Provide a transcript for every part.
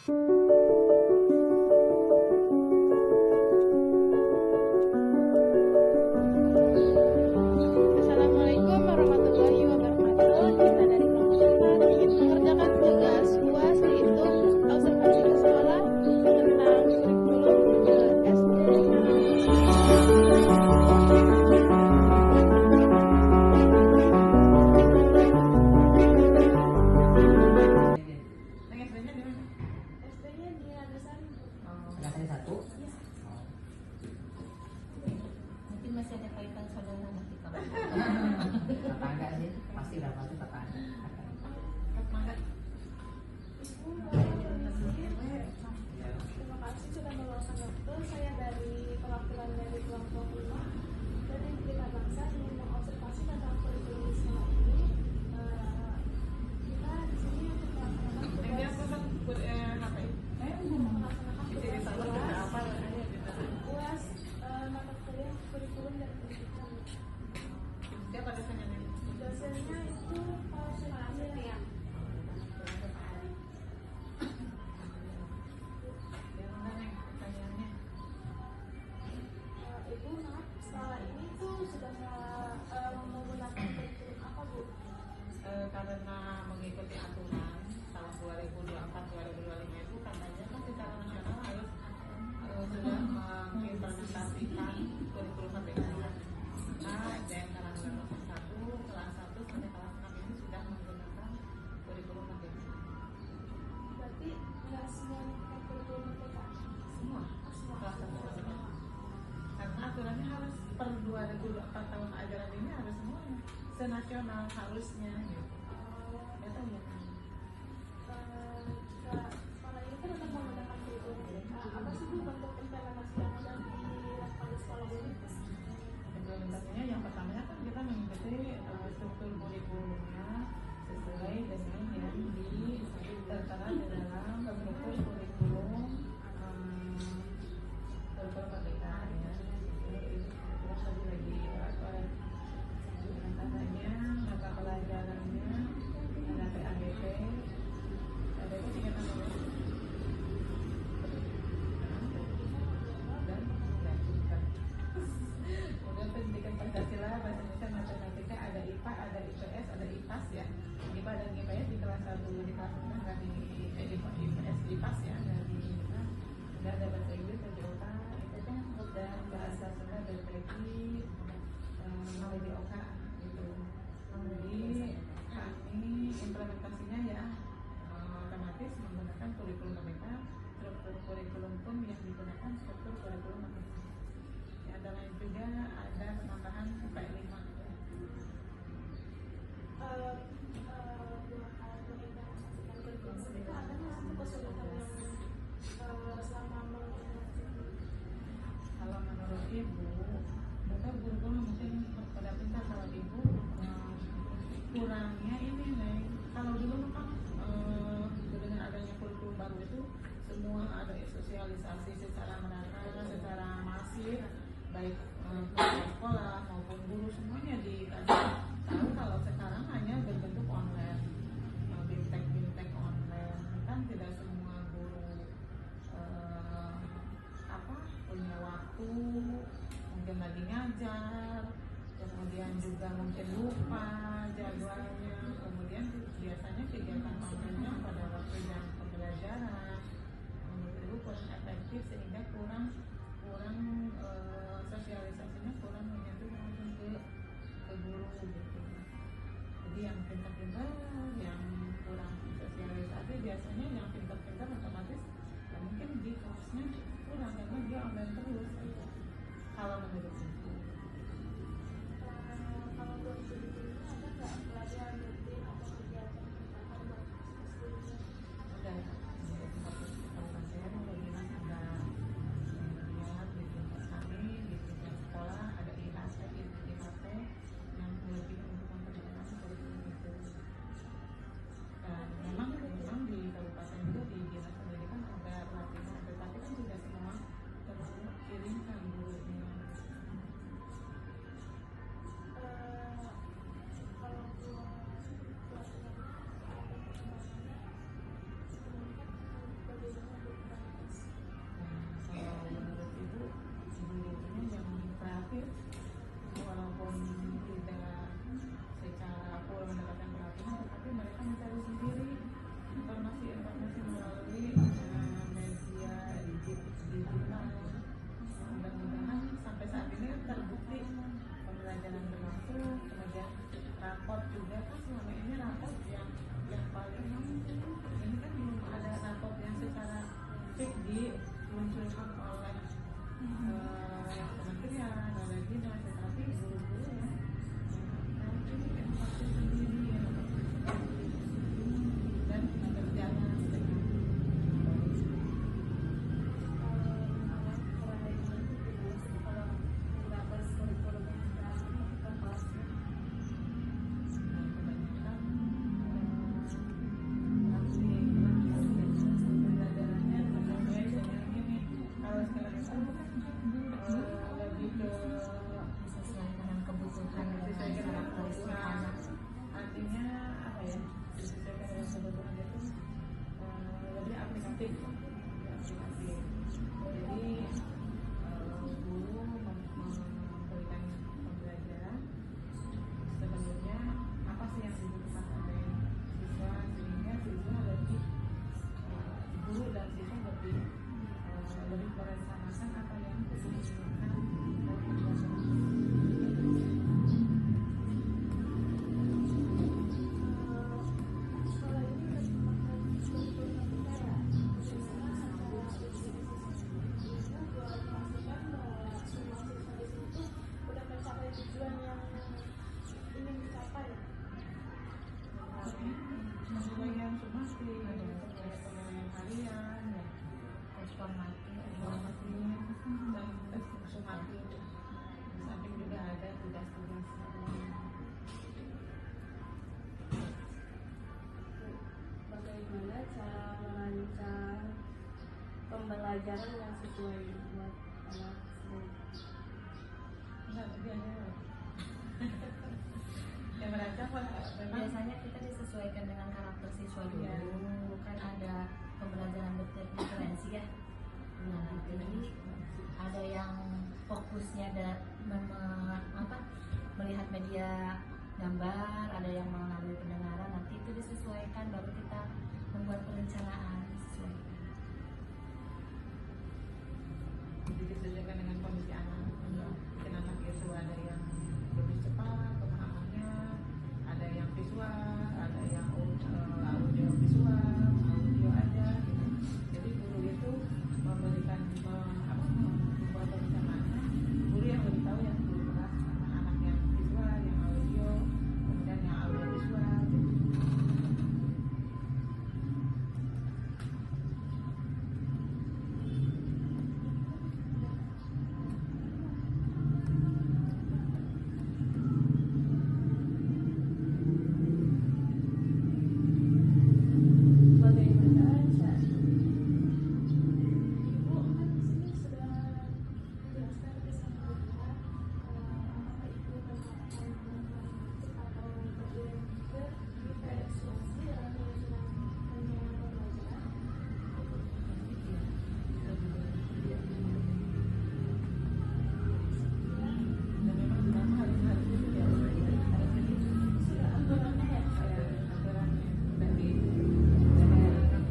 Assalamualaikum warahmatullahi wabarakatuh. Kita dari kelompok 4 ingin mengerjakan tugas UAS yaitu observasi ke sekolah tentang kurikulum ke SD. SD-nya di Landasan. Landasan 1? Mungkin masih ada kaitan saudara nanti kalau Tetangga sih, pasti lah pasti tetangga. Terima kasih sudah meluangkan waktu. Saya dari perwakilan dari kelompok 5 dari Berita Bangsa ingin mengobservasi tentang kurikulum di sekolah ini. Kita di sini untuk melaksanakan UAS mata kuliah kurikulum dan pendidikan. Dosennya itu Pak Sumardi ya. Ibu maaf, setelah ini tuh sudah menggunakan kurikulum apa Bu? Karena mengikuti aturan tahun 2024-2025 itu katanya kan secara nasional harus sudah mengimplementasikan kurikulum merdeka. Nah, dari kelas 1 sampai kelas 6 ini sudah menggunakan kurikulum merdeka. Berarti nggak semuanya pakai kurikulum merdeka? Semua kelas 1 sampai kelas 6. Karena aturannya harus per 2024 tahun ajaran ini harus semuanya senasional harusnya gitu. Itu ya. Sekolah ini kan untuk menggunakan kurikulum merdeka. Apa sih Bu bentuk implementasi yang sudah dilakukan di sekolah ini? Implementasinya yang pertamanya kan kita mengikuti struktur kurikulumnya sesuai dengan yang tertera di dalam struktur kurikulum merdeka ya. Terus lagi apa katanya mata pelajarannya ada PADP singkatan apa? Kemudian pendidikan Pancasila, bahasa Indonesia, matematika, ada IPA, ada IPS, ada IPAS ya. IPA dan IPS di kelas 1 di kelas 6 nggak di IPS IPAS ya, nggak di nggak ada bahasa Inggris, BPOK, itu kan dan bahasa Sunda BPI, BPOK gitu. Jadi kami implementasinya ya otomatis menggunakan kurikulum mereka, struktur kurikulum pun yang digunakan struktur kurikulum mereka. Ada lain juga ada penambahan P5 ya. Mengimplementasikan kurikulum merdeka ada nggak sih kesulitan yang selama mengimplementasikan? Kalau menurut Ibu, maka guru-guru mungkin pada pintar kalau Ibu kurangnya ini nih. Kalau dulu kan dengan adanya kurikulum baru itu semua ada sosialisasi secara merata, secara masif, baik sekolah maupun guru semuanya dikasih tahu. Kalau sekarang hanya berbentuk online, bimtek online, kan tidak semua guru punya waktu, mungkin lagi ngajar, kemudian juga mungkin lupa jadwalnya, kemudian biasanya kegiatan online-nya pada waktu jam pembelajaran menurut Ibu kurang efektif sehingga kurang sosialisasinya kurang menyentuh langsung ke guru gitu. Jadi yang pintar-pintar, yang kurang sosialisasi, biasanya yang pintar-pintar otomatis mungkin di kelasnya kurang karena dia online terus gitu. Kalau menurut Ibu. Kalau buat studi ini ada nggak pelajaran rutin atau kegiatan tambahan buat studinya? Ada kalau saya mau bilang ada lihat di tempat kami di tingkat sekolah ada IHP yang lebih untuk memperkenalkan kurikulum itu. Dan memang di kabupaten juga di dinas pendidikan ada pelatihan, tetapi kan tidak semua terkirimkan gurunya. aktif jadi guru memberikan pembelajaran sebenarnya apa sih yang dibutuhkan oleh siswa sehingga siswa lebih guru dan siswa lebih merencanakan apa yang dibutuhkan dari pembelajaran. Tujuan yang ingin dicapai. Penilaian somasi, ada penilaian harian, ya, transformasi dan tes somasi. Di samping juga ada tugas-tugas. Bagaimana cara merancang pembelajaran yang sesuai buat anak SDN? Enggak, biasanya yang merancang memang biasanya kita disesuaikan dengan karakter siswa dulu. Iya. Kan ada pembelajaran diferensi ya. Nah, nanti ada yang fokusnya melihat media gambar, ada yang melalui pendengaran. Nanti itu disesuaikan, baru kita membuat perencanaan disesuaikan. jadi disesuaikan dengan kondisi anak. Mungkin anak itu ada yang lebih cepat pemahamannya, ada yang visual, ada yang audio visual, audio aja gitu. Jadi guru itu memberikan membuat perencanaannya, guru yang lebih tahu yang guru kelas sama anak yang visual, yang audio, kemudian yang audio visual gitu. Bagaimana cara Ibu kan di sini sudah menjelaskan sama kita apakah itu menerapkan atau beriring ke diferensiasi dalam penyusunan pembelajaran. Dan memang drama harus itu ya Sudah aturannya ya. aturannya dari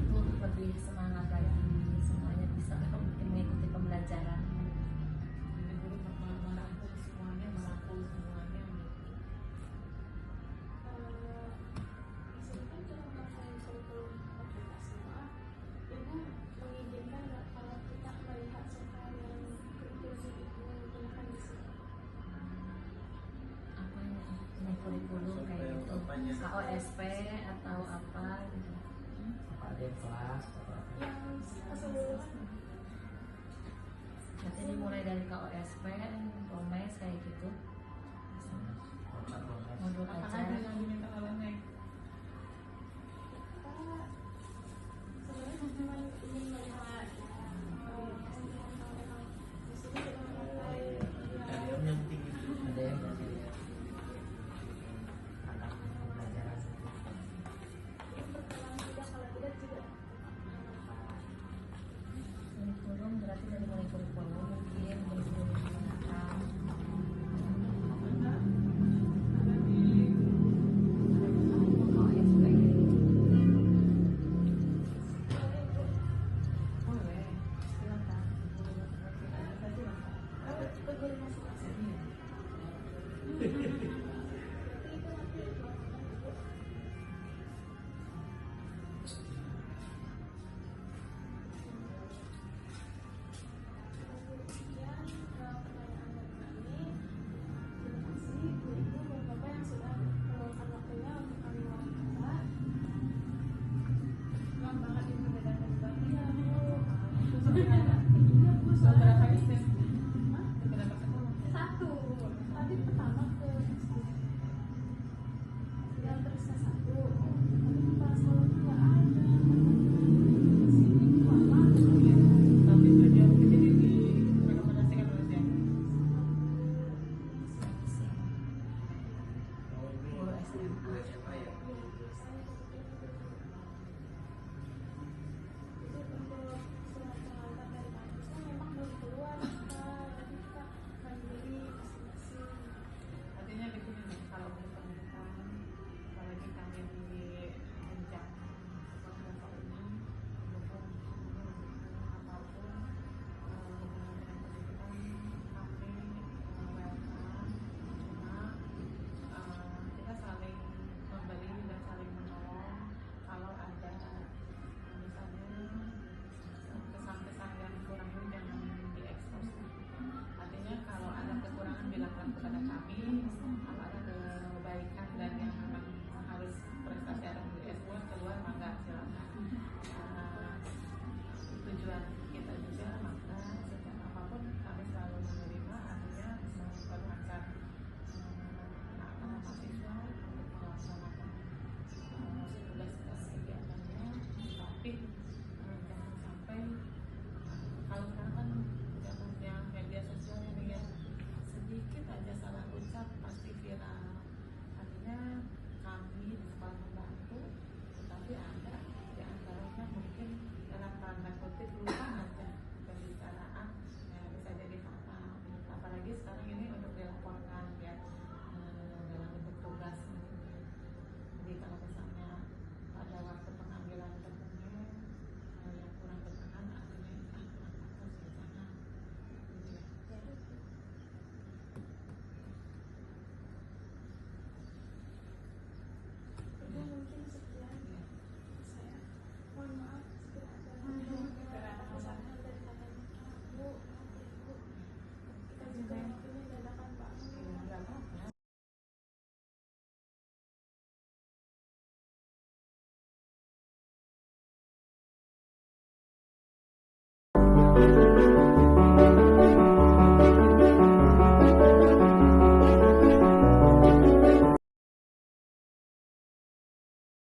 Itu lebih semangat lagi, semuanya bisa mengikuti pembelajaran. jadi guru merangkul semuanya Di sini kan cuma pakai sampel aplikasi. Ibu mengizinkan nggak kalau kita melihat soal yang inklusif itu menggunakan di sini? Apa yang kurikulum kayak gitu, KOSP atau apa gitu. Apa ada yang kelas atau apa? Yang keseluruhan. Nanti dimulai dari KOSP, Promes kayak gitu. Modul apa aja. aja yang diminta oleh Nek. Kita sebenarnya cuma ingin melihat di sini sudah memakai Yang tinggi ada yang kasih anak pembelajaran. perkenalan tidak, kalau tidak tidak. Kurikulum berarti dari mulai kurikulum mungkin kurikulum digunakan. Ada di KOSP. boleh silakan. Silakan. Kategori masing-masing. tapi